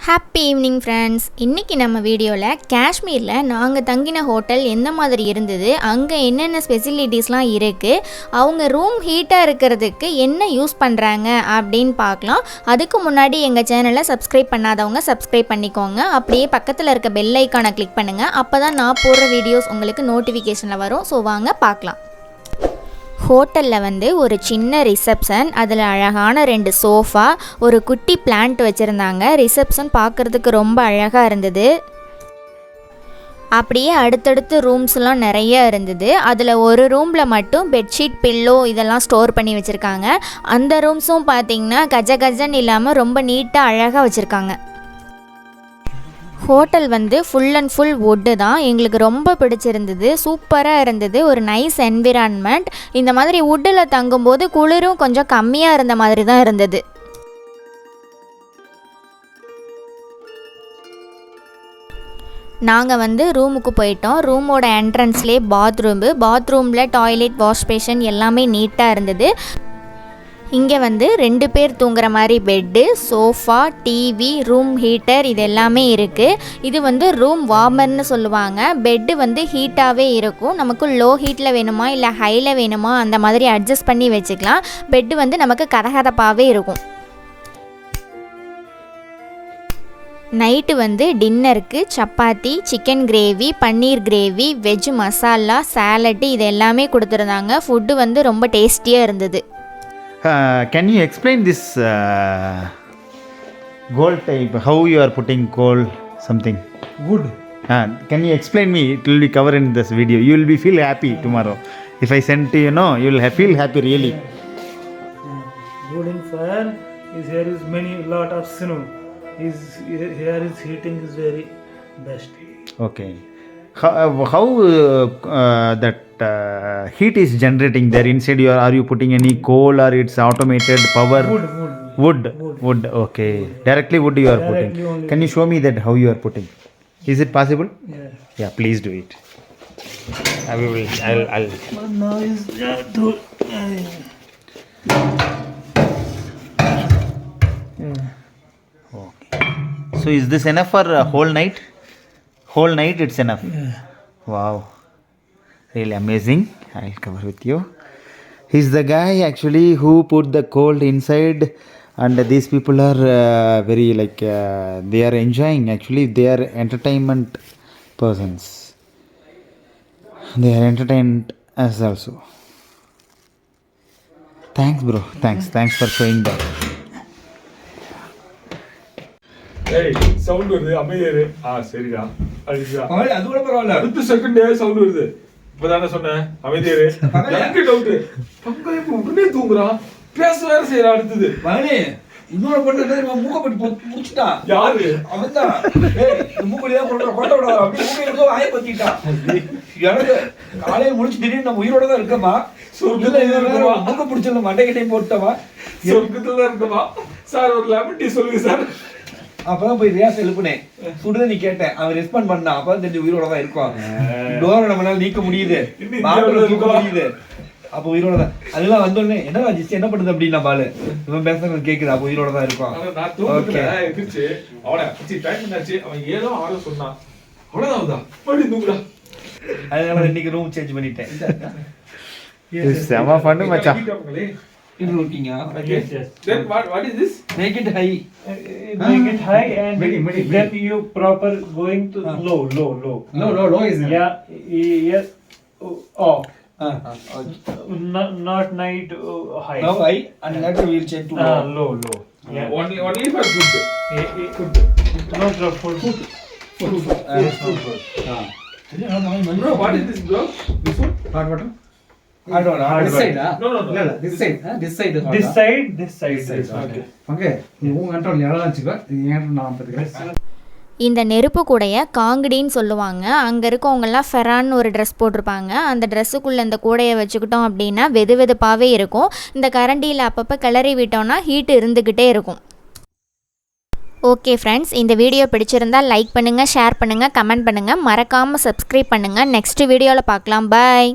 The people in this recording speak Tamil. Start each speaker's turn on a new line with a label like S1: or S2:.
S1: Happy evening friends. இன்றைக்கி நம்ம வீடியோவில் காஷ்மீரில் நாங்கள் தங்கின ஹோட்டல் எந்த மாதிரி இருந்தது, அங்கே என்னென்ன ஸ்பெசிலிட்டிஸ்லாம் இருக்குது, அவங்க ரூம் ஹீட்டாக இருக்கிறதுக்கு என்ன யூஸ் பண்ணுறாங்க அப்படின்னு பார்க்கலாம். அதுக்கு முன்னாடி எங்கள் சேனலை சப்ஸ்கிரைப் பண்ணாதவங்க சப்ஸ்கிரைப் பண்ணிக்கோங்க. அப்படியே பக்கத்தில் இருக்க பெல் ஐக்கானை கிளிக் பண்ணுங்கள். அப்போ தான் நான் போடுற வீடியோஸ் உங்களுக்கு நோட்டிஃபிகேஷனில் வரும். ஸோ வாங்க பார்க்கலாம். ஹோட்டலில் ஒரு சின்ன ரிசப்ஷன், அதில் அழகான 2 சோஃபா, ஒரு குட்டி பிளான்ட் வச்சுருந்தாங்க. ரிசப்ஷன் பார்க்குறதுக்கு ரொம்ப அழகாக இருந்தது. அப்படியே அடுத்தடுத்து ரூம்ஸ்லாம் நிறைய இருந்தது. அதில் ஒரு ரூமில் மட்டும் பெட்ஷீட், பில்லோ இதெல்லாம் ஸ்டோர் பண்ணி வச்சுருக்காங்க. அந்த ரூம்ஸும் பார்த்திங்கன்னா கஜ கஜன்னு இல்லாமல் ரொம்ப நீட்டாக அழகாக வச்சுருக்காங்க. Hotel full and full wood தான். எங்களுக்கு ரொம்ப பிடிச்சிருந்தது, சூப்பராக இருந்தது. ஒரு நைஸ் என்விரான்மெண்ட். இந்த மாதிரி வுட்டில் தங்கும்போது குளிரும் கொஞ்சம் கம்மியாக இருந்த மாதிரி தான் இருந்தது. நாங்கள் ரூமுக்கு போயிட்டோம். ரூமோட என்ட்ரன்ஸ்லேயே பாத்ரூமில் டாய்லெட், வாஷ் பேஷன் எல்லாமே நீட்டாக இருந்தது. இங்கே 2 பேர் தூங்குற மாதிரி bed, sofa, TV, room heater இது எல்லாமே இருக்குது. இது ரூம் வார்மர்னு சொல்லுவாங்க. பெட்டு ஹீட்டாகவே இருக்கும். நமக்கு லோ ஹீட்டில் வேணுமா இல்லை ஹையில் வேணுமா அந்த மாதிரி அட்ஜஸ்ட் பண்ணி வச்சுக்கலாம். பெட்டு நமக்கு கதகதப்பாகவே இருக்கும். நைட்டு டின்னருக்கு சப்பாத்தி, சிக்கன் கிரேவி, பன்னீர் கிரேவி, வெஜ் மசாலா, சாலட்டு இது எல்லாமே கொடுத்துருந்தாங்க. ஃபுட்டு ரொம்ப டேஸ்டியாக இருந்தது.
S2: Can you explain this gold type? How you are putting gold something?
S3: Wood.
S2: Can you explain me? It will be covered in this video. You will be feel happy tomorrow. If I send to you, no, you will feel happy really.
S3: Wooden fire is here is lot of snow. Here is heating is very best.
S2: Okay. How that heat is generating there inside? Are you putting any coal or it's automated power? Wood. Okay. Directly wood you are putting. Can you show me that how you are putting? Is it possible? Yeah, please do it. I'll
S3: Now is to
S2: Okay. So is this enough for a whole night? Whole night it's enough.
S3: Yeah.
S2: Wow, really amazing. I'll cover with you. He's the guy actually who put the cold inside, and these people are very they are enjoying. Actually they are entertainment persons. They are entertained as also. Thanks bro, thanks for showing that.
S4: ஏய் சவுண்ட் வருது, அமைதியாரு. சரிடா அடிச்சா
S3: அது கூட பரவாயில்ல.
S4: அடுத்த செகண்டே சவுண்ட் வருது. இப்பதானே சொன்னேன் அமைதியாரு. எனக்கு டவுட், பக்கம் இப்ப உடனே தூங்குறான், பேச வேற செய்யறான். அடுத்தது
S3: மகனே இன்னொரு பொண்ணு மூக்கப்பட்டு முடிச்சுட்டான்.
S4: யாரு?
S3: அவன் தான். மூக்கடியா கொட்ட விட அப்படி மூக்க வாய பத்திட்டான். எனக்கு காலையில முடிச்சு திடீர்னு நம்ம உயிரோட தான் இருக்கமா. மூக்க பிடிச்சல மண்டை கிட்டே போட்டவா
S4: சொர்க்கத்துல இருக்கமா. சார் ஒரு லெமன் டீ சொல்லுங்க சார்.
S3: அப்பதான் போய் ரியாஸ் எழுப்புனேன். சுடுத நீ கேட்டேன், அவன் ரெஸ்பாண்ட் பண்ணா. அப்பதான் தெரிஞ்சு உயிரோட தான் இருக்கும். டோரை நம்மளால நீக்க முடியுது, தூக்க முடியுது. அப்ப உயிரோட தான். அதெல்லாம் வந்தோடனே என்ன ஜிஸ்ட் என்ன பண்ணுது அப்படின்னா பாலு இவன் பேசுறது கேக்குது. அப்ப உயிரோட தான் இருக்கும்.
S4: அவன் ஏதோ ஆரோ சொன்னான், அவ்வளவுதான் மறுபடியும் தூங்குறா.
S3: அதனால இன்னைக்கு ரூம் சேஞ்ச் பண்ணிட்டேன்.
S2: செம பண்ணு மச்சான்.
S3: இது ஓகேங்க.
S4: Yes. Then what is this?
S3: Make it high.
S5: Make it high and then you proper going to low.
S3: Low is
S5: Yeah, yes. Oh. Not night high.
S3: Now high and later we will change to low.
S5: Low. Yeah.
S4: Only for food.
S5: Food. Not for food.
S3: Yes, food.
S4: Bro, what is this, bro? This one?
S3: Hot water. I don't know.
S5: Hard
S3: This side, huh?
S4: No.
S3: This side. This side.
S5: This side.
S3: Okay. நீ உன் கண்ட்ரோல் எல்லாம் வச்சுக்கோ. இது ஏன் நான் பார்த்துக்கிறேன்.
S1: இந்த நெருப்பு கூடைய காங்கடின்னு சொல்லுவாங்க. அங்கே இருக்கவங்கெல்லாம் ஃபெரான்னு ஒரு ட்ரெஸ் போட்டிருப்பாங்க. அந்த ட்ரெஸ்ஸுக்குள்ளே இந்த கூடையை வச்சுக்கிட்டோம் அப்படின்னா வெதுவெதுப்பாகவே இருக்கும். இந்த கரண்டியில் அப்பப்போ கிளறி விட்டோம்னா ஹீட் இருந்துக்கிட்டே இருக்கும். ஓகே ஃப்ரெண்ட்ஸ், இந்த வீடியோ பிடிச்சிருந்தால் லைக் பண்ணுங்கள், ஷேர் பண்ணுங்கள், கமெண்ட் பண்ணுங்கள், மறக்காமல் சப்ஸ்கிரைப் பண்ணுங்கள். நெக்ஸ்ட் வீடியோவில் பார்க்கலாம். பாய்.